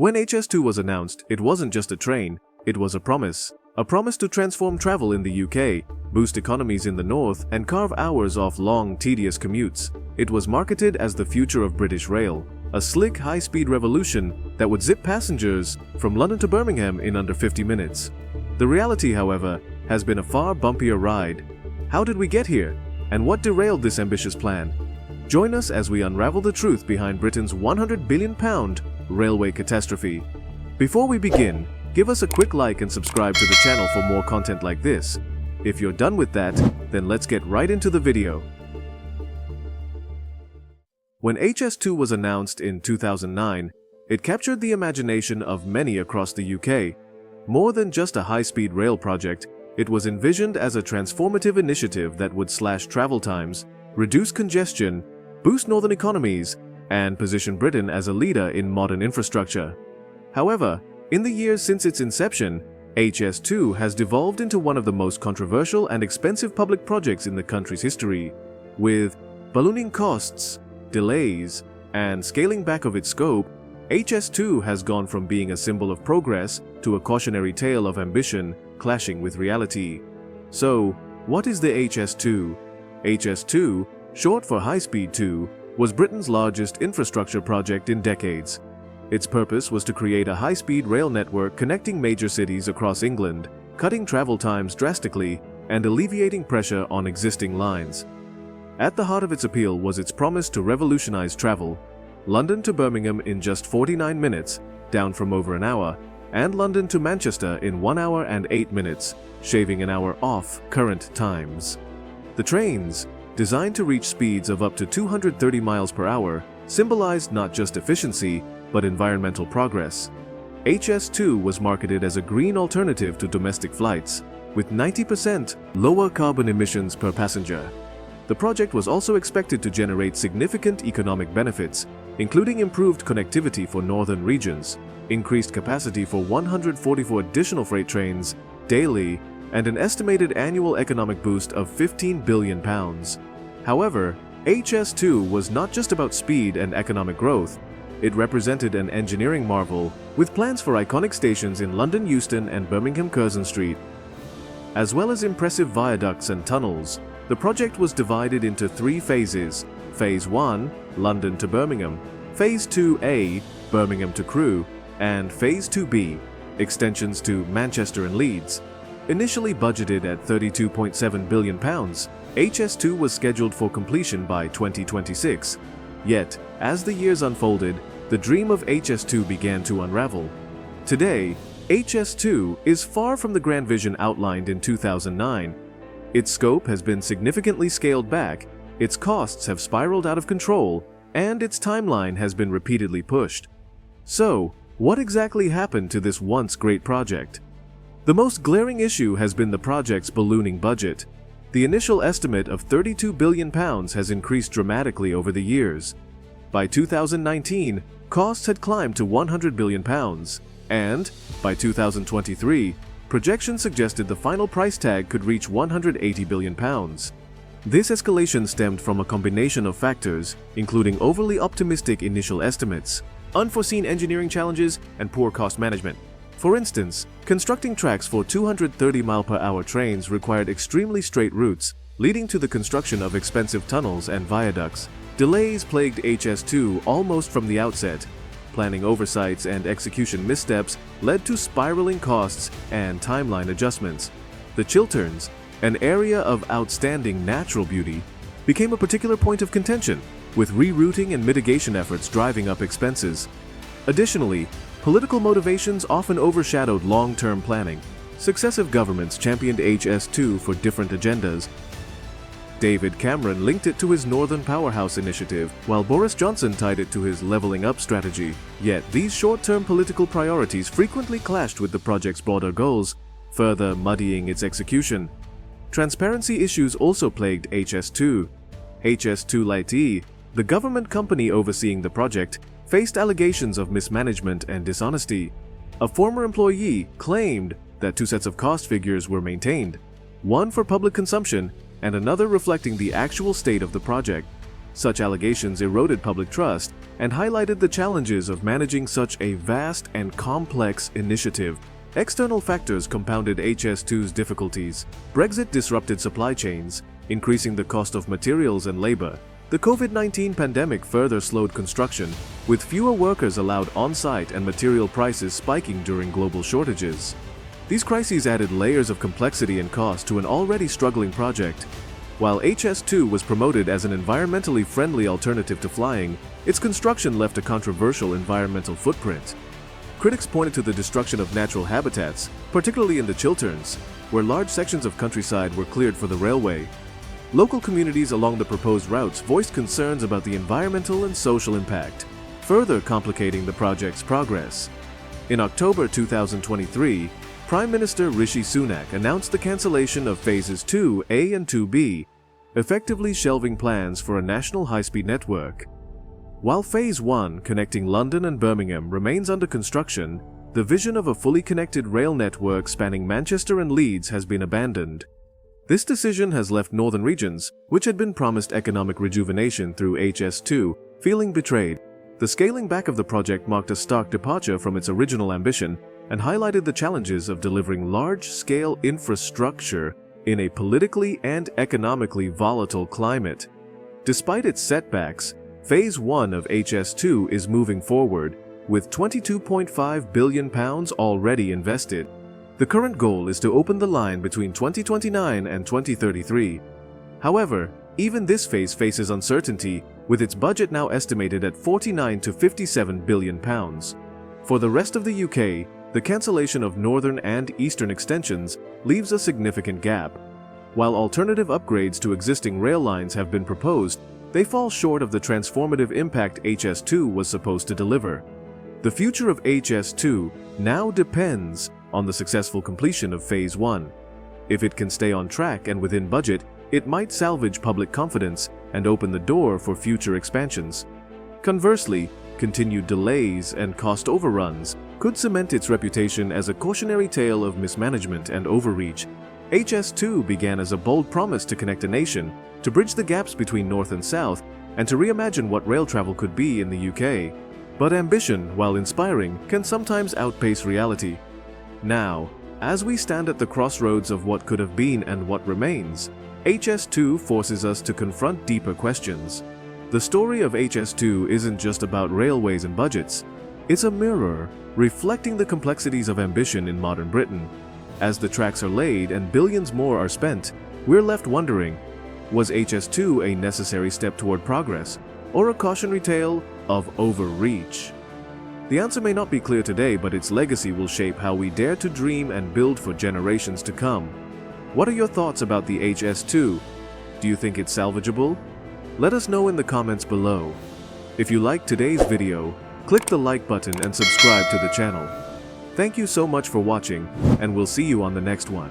When HS2 was announced, it wasn't just a train, it was a promise. A promise to transform travel in the UK, boost economies in the north, and carve hours off long, tedious commutes. It was marketed as the future of British rail, a slick, high-speed revolution that would zip passengers from London to Birmingham in under 50 minutes. The reality, however, has been a far bumpier ride. How did we get here? And what derailed this ambitious plan? Join us as we unravel the truth behind Britain's £100 billion railway catastrophe. Before we begin, give us a quick like and subscribe to the channel for more content like this. If you're done with that, then let's get right into the video. When HS2 was announced in 2009, it captured the imagination of many across the UK. More than just a high-speed rail project, it was envisioned as a transformative initiative that would slash travel times, reduce congestion, boost northern economies, and position Britain as a leader in modern infrastructure. However, in the years since its inception, HS2 has devolved into one of the most controversial and expensive public projects in the country's history, with ballooning costs, delays, and scaling back of its scope. HS2 has gone from being a symbol of progress to a cautionary tale of ambition clashing with reality. So, what is the HS2? HS2, short for High Speed 2, was Britain's largest infrastructure project in decades. Its purpose was to create a high-speed rail network connecting major cities across England, cutting travel times drastically and alleviating pressure on existing lines. At the heart of its appeal was its promise to revolutionize travel: London to Birmingham in just 49 minutes, down from over an hour, and London to Manchester in 1 hour and 8 minutes, shaving an hour off current times. The trains, designed to reach speeds of up to 230 miles per hour, symbolized not just efficiency, but environmental progress. HS2 was marketed as a green alternative to domestic flights, with 90% lower carbon emissions per passenger. The project was also expected to generate significant economic benefits, including improved connectivity for northern regions, increased capacity for 144 additional freight trains daily, and an estimated annual economic boost of £15 billion. However, HS2 was not just about speed and economic growth. It represented an engineering marvel, with plans for iconic stations in London Euston and Birmingham Curzon Street. As well as impressive viaducts and tunnels, the project was divided into 3 phases: Phase 1, London to Birmingham; Phase 2A, Birmingham to Crewe; and Phase 2B, extensions to Manchester and Leeds. Initially budgeted at £32.7 billion, HS2 was scheduled for completion by 2026. Yet, as the years unfolded, the dream of HS2 began to unravel. Today, HS2 is far from the grand vision outlined in 2009. Its scope has been significantly scaled back, its costs have spiraled out of control, and its timeline has been repeatedly pushed. So, what exactly happened to this once great project? The most glaring issue has been the project's ballooning budget. The initial estimate of £32 billion has increased dramatically over the years. By 2019, costs had climbed to £100 billion, and by 2023, projections suggested the final price tag could reach £180 billion. This escalation stemmed from a combination of factors, including overly optimistic initial estimates, unforeseen engineering challenges, and poor cost management. For instance, constructing tracks for 230-mile-per-hour trains required extremely straight routes, leading to the construction of expensive tunnels and viaducts. Delays plagued HS2 almost from the outset. Planning oversights and execution missteps led to spiraling costs and timeline adjustments. The Chilterns, an area of outstanding natural beauty, became a particular point of contention, with rerouting and mitigation efforts driving up expenses. Additionally, political motivations often overshadowed long-term planning. Successive governments championed HS2 for different agendas. David Cameron linked it to his Northern Powerhouse initiative, while Boris Johnson tied it to his levelling up strategy. Yet these short-term political priorities frequently clashed with the project's broader goals, further muddying its execution. Transparency issues also plagued HS2. HS2 Lite, the government company overseeing the project, faced allegations of mismanagement and dishonesty. A former employee claimed that 2 sets of cost figures were maintained, one for public consumption and another reflecting the actual state of the project. Such allegations eroded public trust and highlighted the challenges of managing such a vast and complex initiative. External factors compounded HS2's difficulties. Brexit disrupted supply chains, increasing the cost of materials and labor. The COVID-19 pandemic further slowed construction, with fewer workers allowed on-site and material prices spiking during global shortages. These crises added layers of complexity and cost to an already struggling project. While HS2 was promoted as an environmentally friendly alternative to flying, its construction left a controversial environmental footprint. Critics pointed to the destruction of natural habitats, particularly in the Chilterns, where large sections of countryside were cleared for the railway. Local communities along the proposed routes voiced concerns about the environmental and social impact, further complicating the project's progress. In October 2023, Prime Minister Rishi Sunak announced the cancellation of Phases 2A and 2B, effectively shelving plans for a national high-speed network. While Phase 1, connecting London and Birmingham, remains under construction, the vision of a fully connected rail network spanning Manchester and Leeds has been abandoned. This decision has left northern regions, which had been promised economic rejuvenation through HS2, feeling betrayed. The scaling back of the project marked a stark departure from its original ambition and highlighted the challenges of delivering large-scale infrastructure in a politically and economically volatile climate. Despite its setbacks, Phase 1 of HS2 is moving forward, with £22.5 billion already invested. The current goal is to open the line between 2029 and 2033. However, even this phase faces uncertainty, with its budget now estimated at £49 to £57 billion. For the rest of the UK, the cancellation of northern and eastern extensions leaves a significant gap. While alternative upgrades to existing rail lines have been proposed, they fall short of the transformative impact HS2 was supposed to deliver. The future of HS2 now depends on the successful completion of Phase 1. If it can stay on track and within budget, it might salvage public confidence and open the door for future expansions. Conversely, continued delays and cost overruns could cement its reputation as a cautionary tale of mismanagement and overreach. HS2 began as a bold promise to connect a nation, to bridge the gaps between North and South, and to reimagine what rail travel could be in the UK. But ambition, while inspiring, can sometimes outpace reality. Now, as we stand at the crossroads of what could have been and what remains, HS2 forces us to confront deeper questions. The story of HS2 isn't just about railways and budgets. It's a mirror reflecting the complexities of ambition in modern Britain. As the tracks are laid and billions more are spent, we're left wondering, was HS2 a necessary step toward progress, or a cautionary tale of overreach? The answer may not be clear today, but its legacy will shape how we dare to dream and build for generations to come. What are your thoughts about the HS2? Do you think it's salvageable? Let us know in the comments below. If you liked today's video, click the like button and subscribe to the channel. Thank you so much for watching, and we'll see you on the next one.